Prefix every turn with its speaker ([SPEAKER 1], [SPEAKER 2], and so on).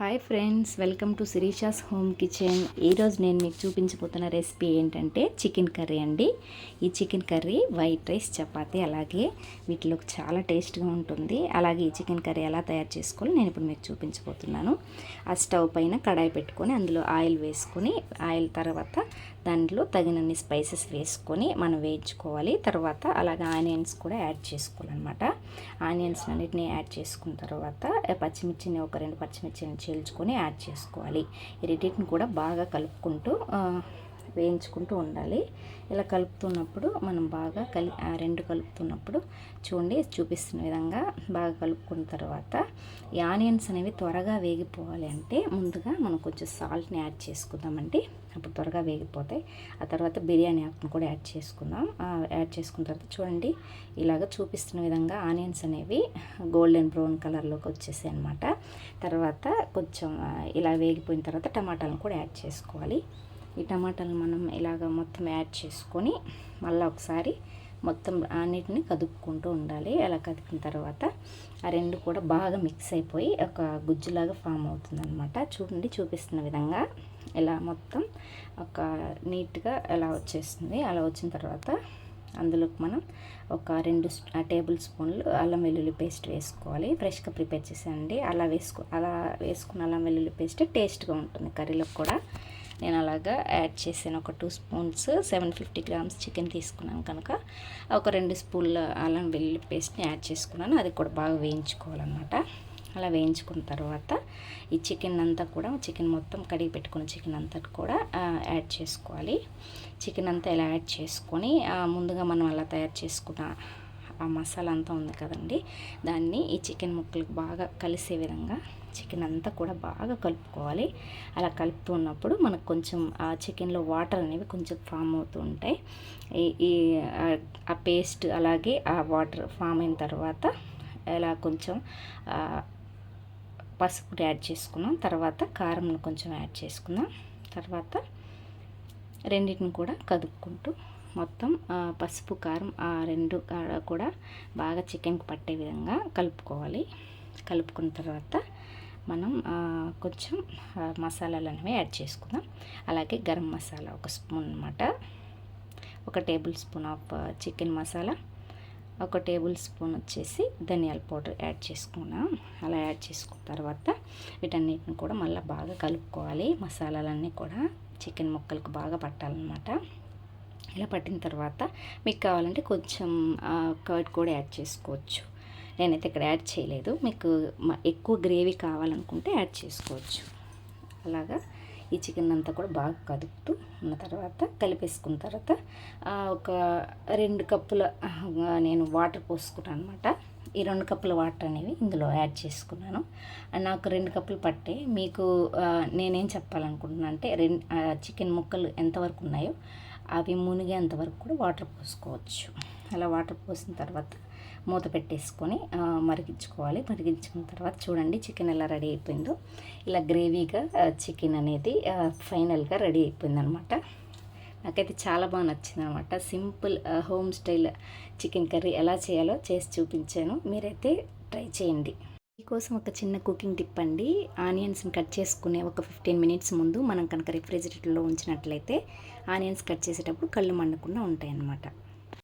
[SPEAKER 1] Hi friends, welcome to Sirisha's home kitchen. ఈరోజు నేను మీకు చూపించబోతున్న రెసిపీ ఏంటంటే చికెన్ కర్రీ అండి. ఈ chicken curry white rice, chapati అలాగే వీటిలో చాలా టేస్ట్గా ఉంటుంది. అలాగే ఈ చికెన్ కర్రీ ఎలా తయారు చేసుకోవాలో నేను ఇప్పుడు మీకు చూపించబోతున్నాను. ఆ స్టవ్ పైన కడాయి పెట్టుకొని అందులో ఆయిల్ వేసుకొని, ఆయిల్ తర్వాత దాంట్లో తగినన్ని స్పైసెస్ వేసుకొని మనం వేయించుకోవాలి. తర్వాత అలాగే ఆనియన్స్ కూడా యాడ్ చేసుకోవాలన్నమాట. ఆనియన్స్ అన్నిటిని యాడ్ చేసుకున్న తర్వాత పచ్చిమిర్చిని ఒక 2 పచ్చిమిర్చిని చీల్చుకొని యాడ్ చేసుకోవాలి. ఈ రెండింటిని కూడా బాగా కలుపుకుంటూ వేయించుకుంటూ ఉండాలి. ఇలా కలుపుతున్నప్పుడు మనం బాగా రెండు కలుపుతున్నప్పుడు చూడండి, చూపిస్తున్న విధంగా బాగా కలుపుకున్న తర్వాత ఈ ఆనియన్స్ అనేవి త్వరగా వేగిపోవాలి అంటే ముందుగా మనం కొంచెం సాల్ట్ని యాడ్ చేసుకుందామండి. అప్పుడు త్వరగా వేగిపోతాయి. ఆ తర్వాత బిర్యానీ ఆకును కూడా యాడ్ చేసుకుందాం. యాడ్ చేసుకున్న తర్వాత చూడండి, ఇలాగ చూపిస్తున్న విధంగా ఆనియన్స్ అనేవి గోల్డెన్ బ్రౌన్ కలర్లోకి వచ్చేసాయి అనమాట. తర్వాత కొంచెం ఇలా వేగిపోయిన తర్వాత టమాటాలను కూడా యాడ్ చేసుకోవాలి. ఈ టమాటాలు మనం ఇలాగ మొత్తం యాడ్ చేసుకొని మళ్ళీ ఒకసారి మొత్తం అన్నిటిని కదుపుకుంటూ ఉండాలి. అలా కదిపిన తర్వాత ఆ రెండు కూడా బాగా మిక్స్ అయిపోయి ఒక గుజ్జులాగా ఫామ్ అవుతుంది అనమాట. చూడండి, చూపిస్తున్న విధంగా ఇలా మొత్తం ఒక నీట్గా ఎలా వచ్చేస్తుంది. అలా వచ్చిన తర్వాత అందులోకి మనం ఒక 2 టేబుల్ స్పూన్లు అల్లం వెల్లుల్లి పేస్ట్ వేసుకోవాలి. ఫ్రెష్గా ప్రిపేర్ చేసానండి. అలా వేసుకున్న అల్లం వెల్లుల్లి పేస్ట్ టేస్ట్గా ఉంటుంది కర్రీలో కూడా. నేను అలాగా యాడ్ చేసాను. ఒక 2 స్పూన్స్ 750 గ్రామ్స్ చికెన్ తీసుకున్నాను కనుక ఒక 2 స్పూన్ల అల్లం వెల్లుల్లి పేస్ట్ని యాడ్ చేసుకున్నాను. అది కూడా బాగా వేయించుకోవాలన్నమాట. అలా వేయించుకున్న తర్వాత ఈ చికెన్ అంతా కూడా, చికెన్ మొత్తం కడిగి పెట్టుకున్న చికెన్ అంతా కూడా యాడ్ చేసుకోవాలి. చికెన్ అంతా ఇలా యాడ్ చేసుకొని ముందుగా మనం అలా తయారు చేసుకున్న ఆ మసాలా అంతా ఉంది కదండి, దాన్ని ఈ చికెన్ ముక్కలకు బాగా కలిసే విధంగా చికెన్ అంతా కూడా బాగా కలుపుకోవాలి. అలా కలుపుతూ ఉన్నప్పుడు మనకు కొంచెం ఆ చికెన్లో వాటర్ అనేవి కొంచెం ఫామ్ అవుతూ ఉంటాయి. ఈ ఆ పేస్ట్ అలాగే ఆ వాటర్ ఫామ్ అయిన తర్వాత ఇలా కొంచెం పసుపు యాడ్ చేసుకున్నాం. తర్వాత కారం కొంచెం యాడ్ చేసుకున్నాం. తర్వాత రెండింటిని కూడా కదుపుకుంటూ మొత్తం పసుపు కారం ఆ రెండు కూడా బాగా చికెన్కి పట్టే విధంగా కలుపుకోవాలి. కలుపుకున్న తర్వాత మనం కొంచెం మసాలాలు అనేవి యాడ్ చేసుకుందాం. అలాగే గరం మసాలా 1 స్పూన్ అనమాట, 1 table spoon of chicken masala, 1 table spoon వచ్చేసి ధనియాల పౌడర్ యాడ్ చేసుకున్నాం. అలా యాడ్ చేసుకున్న తర్వాత వీటన్నిటిని కూడా మళ్ళీ బాగా కలుపుకోవాలి. మసాలాలన్నీ కూడా చికెన్ ముక్కలకు బాగా పట్టాలన్నమాట. ఇలా పట్టిన తర్వాత మీకు కావాలంటే కొంచెం కర్డ్ కూడా యాడ్ చేసుకోవచ్చు. నేనైతే ఇక్కడ యాడ్ చేయలేదు. మీకు ఎక్కువ గ్రేవీ కావాలనుకుంటే యాడ్ చేసుకోవచ్చు. అలాగా ఈ చికెన్ అంతా కూడా బాగా కదుపుతూ ఉన్న తర్వాత కలిపేసుకున్న తర్వాత ఒక 2 కప్పుల నేను వాటర్ పోసుకున్నాను అనమాట. ఈ 2 కప్పుల వాటర్ అనేవి ఇందులో యాడ్ చేసుకున్నాను. నాకు 2 కప్పులు పట్టే. మీకు నేనేం చెప్పాలనుకుంటున్నాను అంటే చికెన్ ముక్కలు ఎంతవరకు ఉన్నాయో అవి మునిగేంతవరకు కూడా వాటర్ పోసుకోవచ్చు. అలా వాటర్ పోసిన తర్వాత మూత పెట్టేసుకొని మరిగించుకోవాలి. మరిగించుకున్న తర్వాత చూడండి చికెన్ ఎలా రెడీ అయిపోయిందో. ఇలా గ్రేవీగా చికెన్ అనేది ఫైనల్గా రెడీ అయిపోయింది అనమాట. నాకైతే చాలా బాగా నచ్చింది అనమాట. Simple home style chicken curry ఎలా చేయాలో చేసి చూపించాను. మీరైతే ట్రై చేయండి. మీకోసం ఒక చిన్న కుకింగ్ టిప్ అండి. ఆనియన్స్ని కట్ చేసుకునే ఒక 15 మినిట్స్ ముందు మనం కనుక రిఫ్రిజిరేటర్లో ఉంచినట్లయితే ఆనియన్స్ కట్ చేసేటప్పుడు కళ్ళు మండకుండా ఉంటాయి అన్నమాట.